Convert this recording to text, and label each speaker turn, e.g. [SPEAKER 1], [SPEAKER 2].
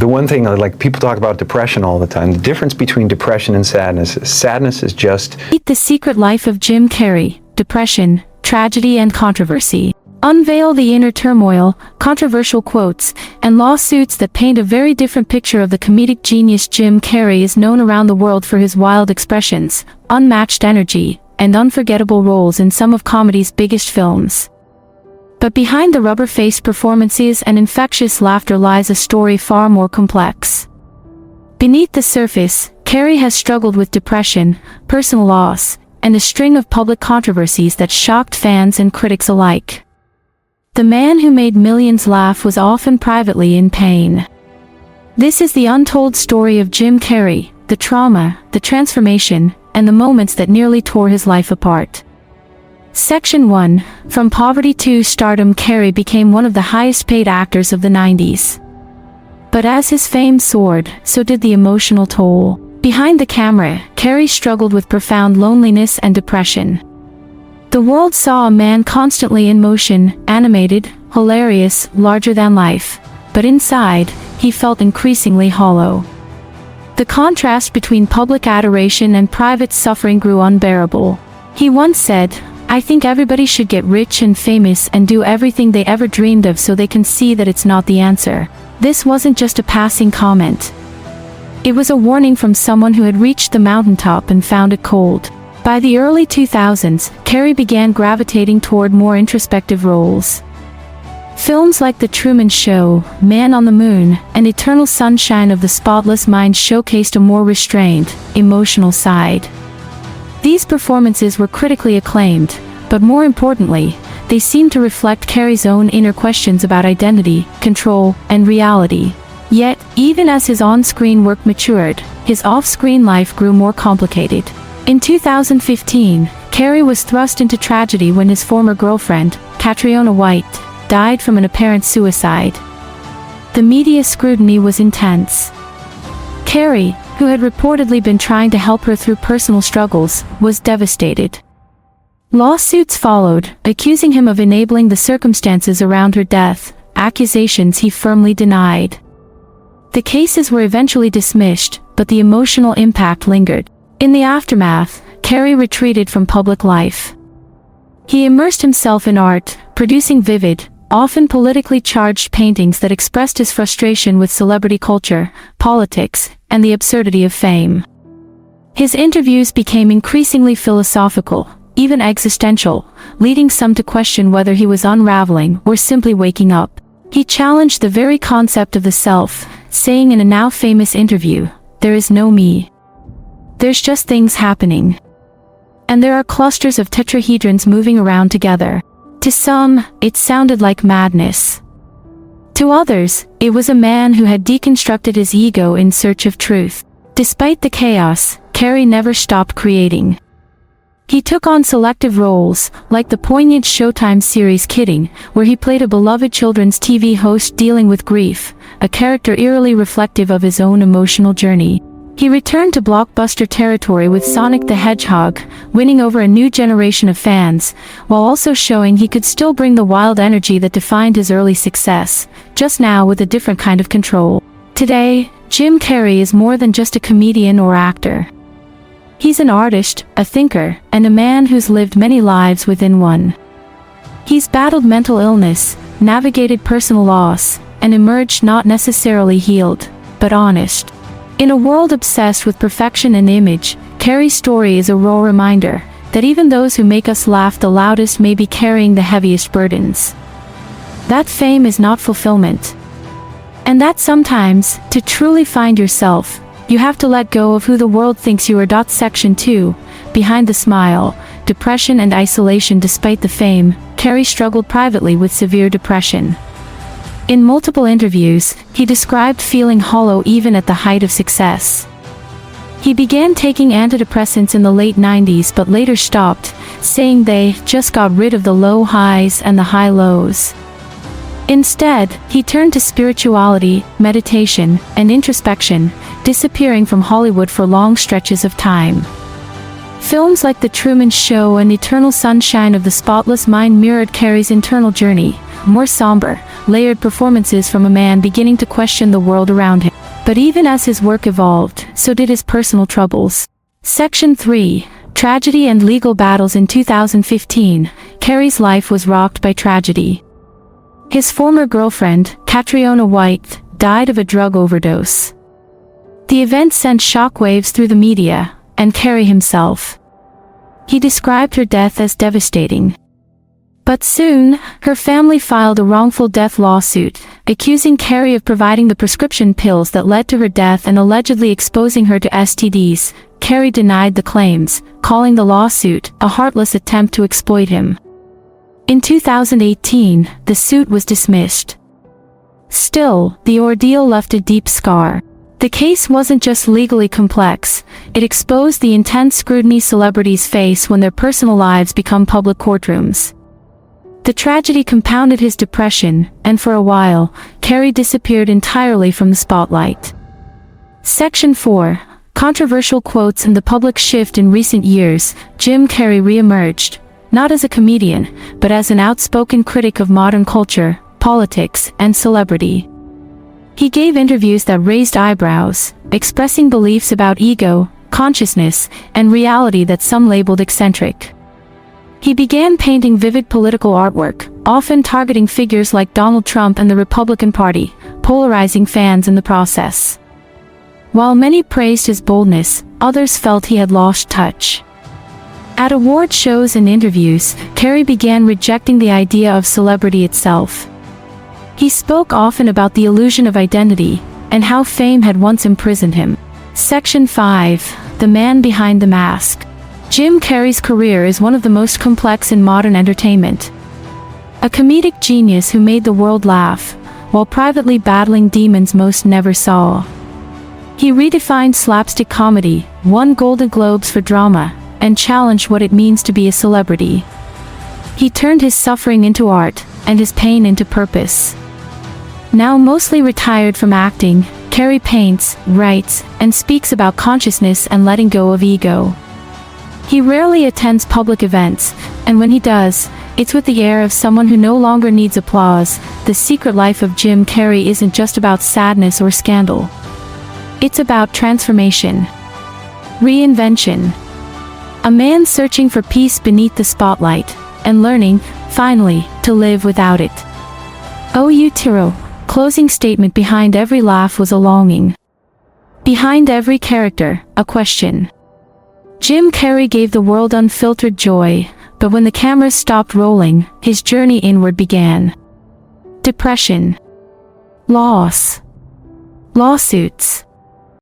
[SPEAKER 1] The one thing, like people talk about depression all the time, the difference between depression and sadness is just...
[SPEAKER 2] Meet the secret life of Jim Carrey, depression, tragedy and controversy. Unveil the inner turmoil, controversial quotes, and lawsuits that paint a very different picture of the comedic genius. Jim Carrey is known around the world for his wild expressions, unmatched energy, and unforgettable roles in some of comedy's biggest films. But behind the rubber-faced performances and infectious laughter lies a story far more complex. Beneath the surface, Carrey has struggled with depression, personal loss, and a string of public controversies that shocked fans and critics alike. The man who made millions laugh was often privately in pain. This is the untold story of Jim Carrey, the trauma, the transformation, and the moments that nearly tore his life apart. Section 1. From poverty to stardom. Carrey became one of the highest-paid actors of the 90s. But as his fame soared, so did the emotional toll. Behind the camera, Carrey struggled with profound loneliness and depression. The world saw a man constantly in motion, animated, hilarious, larger than life. But inside, he felt increasingly hollow. The contrast between public adoration and private suffering grew unbearable. He once said, "I think everybody should get rich and famous and do everything they ever dreamed of so they can see that it's not the answer." This wasn't just a passing comment. It was a warning from someone who had reached the mountaintop and found it cold. By the early 2000s, Carrey began gravitating toward more introspective roles. Films like The Truman Show, Man on the Moon, and Eternal Sunshine of the Spotless Mind showcased a more restrained, emotional side. These performances were critically acclaimed, but more importantly, they seemed to reflect Carrey's own inner questions about identity, control, and reality. Yet, even as his on-screen work matured, his off-screen life grew more complicated. In 2015, Carrey was thrust into tragedy when his former girlfriend, Cathriona, died from an apparent suicide. The media scrutiny was intense. Carrey, who had reportedly been trying to help her through personal struggles, was devastated. Lawsuits followed, accusing him of enabling the circumstances around her death, accusations he firmly denied. The cases were eventually dismissed, but the emotional impact lingered. In the aftermath, Carrey retreated from public life. He immersed himself in art, producing vivid, often politically charged paintings that expressed his frustration with celebrity culture, politics, and the absurdity of fame. His interviews became increasingly philosophical, even existential, leading some to question whether he was unraveling or simply waking up. He challenged the very concept of the self, saying in a now famous interview, "There is no me. There's just things happening. And there are clusters of tetrahedrons moving around together." To some, it sounded like madness. To others, it was a man who had deconstructed his ego in search of truth. Despite the chaos, Carrey never stopped creating. He took on selective roles, like the poignant Showtime series Kidding, where he played a beloved children's TV host dealing with grief, a character eerily reflective of his own emotional journey. He returned to blockbuster territory with Sonic the Hedgehog, winning over a new generation of fans, while also showing he could still bring the wild energy that defined his early success, just now with a different kind of control. Today, Jim Carrey is more than just a comedian or actor. He's an artist, a thinker, and a man who's lived many lives within one. He's battled mental illness, navigated personal loss, and emerged not necessarily healed, but honest. In a world obsessed with perfection and image, Carrey's story is a raw reminder that even those who make us laugh the loudest may be carrying the heaviest burdens. That fame is not fulfillment. And that sometimes, to truly find yourself, you have to let go of who the world thinks you are. Section 2. Behind the smile, depression and isolation. Despite the fame, Carrey struggled privately with severe depression. In multiple interviews, he described feeling hollow even at the height of success. He began taking antidepressants in the late 90s but later stopped, saying they just got rid of the low highs and the high lows. Instead, he turned to spirituality, meditation, and introspection, disappearing from Hollywood for long stretches of time. Films like The Truman Show and Eternal Sunshine of the Spotless Mind mirrored Carrey's internal journey, more somber, layered performances from a man beginning to question the world around him. But even as his work evolved, so did his personal troubles. Section 3. Tragedy and legal battles. In 2015, Carrey's life was rocked by tragedy. His former girlfriend, Cathriona, died of a drug overdose. The event sent shockwaves through the media, and Carrey himself. He described her death as devastating. But soon, her family filed a wrongful death lawsuit, accusing Carrey of providing the prescription pills that led to her death and allegedly exposing her to STDs. Carrey denied the claims, calling the lawsuit a heartless attempt to exploit him. In 2018, the suit was dismissed. Still, the ordeal left a deep scar. The case wasn't just legally complex, it exposed the intense scrutiny celebrities face when their personal lives become public courtrooms. The tragedy compounded his depression, and for a while, Carrey disappeared entirely from the spotlight. Section 4. Controversial quotes and the public shift. In recent years, Jim Carrey re-emerged, not as a comedian, but as an outspoken critic of modern culture, politics, and celebrity. He gave interviews that raised eyebrows, expressing beliefs about ego, consciousness, and reality that some labeled eccentric. He began painting vivid political artwork, often targeting figures like Donald Trump and the Republican Party, polarizing fans in the process. While many praised his boldness, others felt he had lost touch. At award shows and interviews, Carrey began rejecting the idea of celebrity itself. He spoke often about the illusion of identity, and how fame had once imprisoned him. Section 5. The man behind the mask. Jim Carrey's career is one of the most complex in modern entertainment. A comedic genius who made the world laugh, while privately battling demons most never saw. He redefined slapstick comedy, won Golden Globes for drama, and challenged what it means to be a celebrity. He turned his suffering into art, and his pain into purpose. Now mostly retired from acting, Carrey paints, writes, and speaks about consciousness and letting go of ego. He rarely attends public events, and when he does, it's with the air of someone who no longer needs applause. The secret life of Jim Carrey isn't just about sadness or scandal. It's about transformation. Reinvention. A man searching for peace beneath the spotlight, and learning, finally, to live without it. Tiro. Closing statement. Behind every laugh was a longing. Behind every character, a question. Jim Carrey gave the world unfiltered joy, but when the cameras stopped rolling, his journey inward began. Depression. Loss. Lawsuits.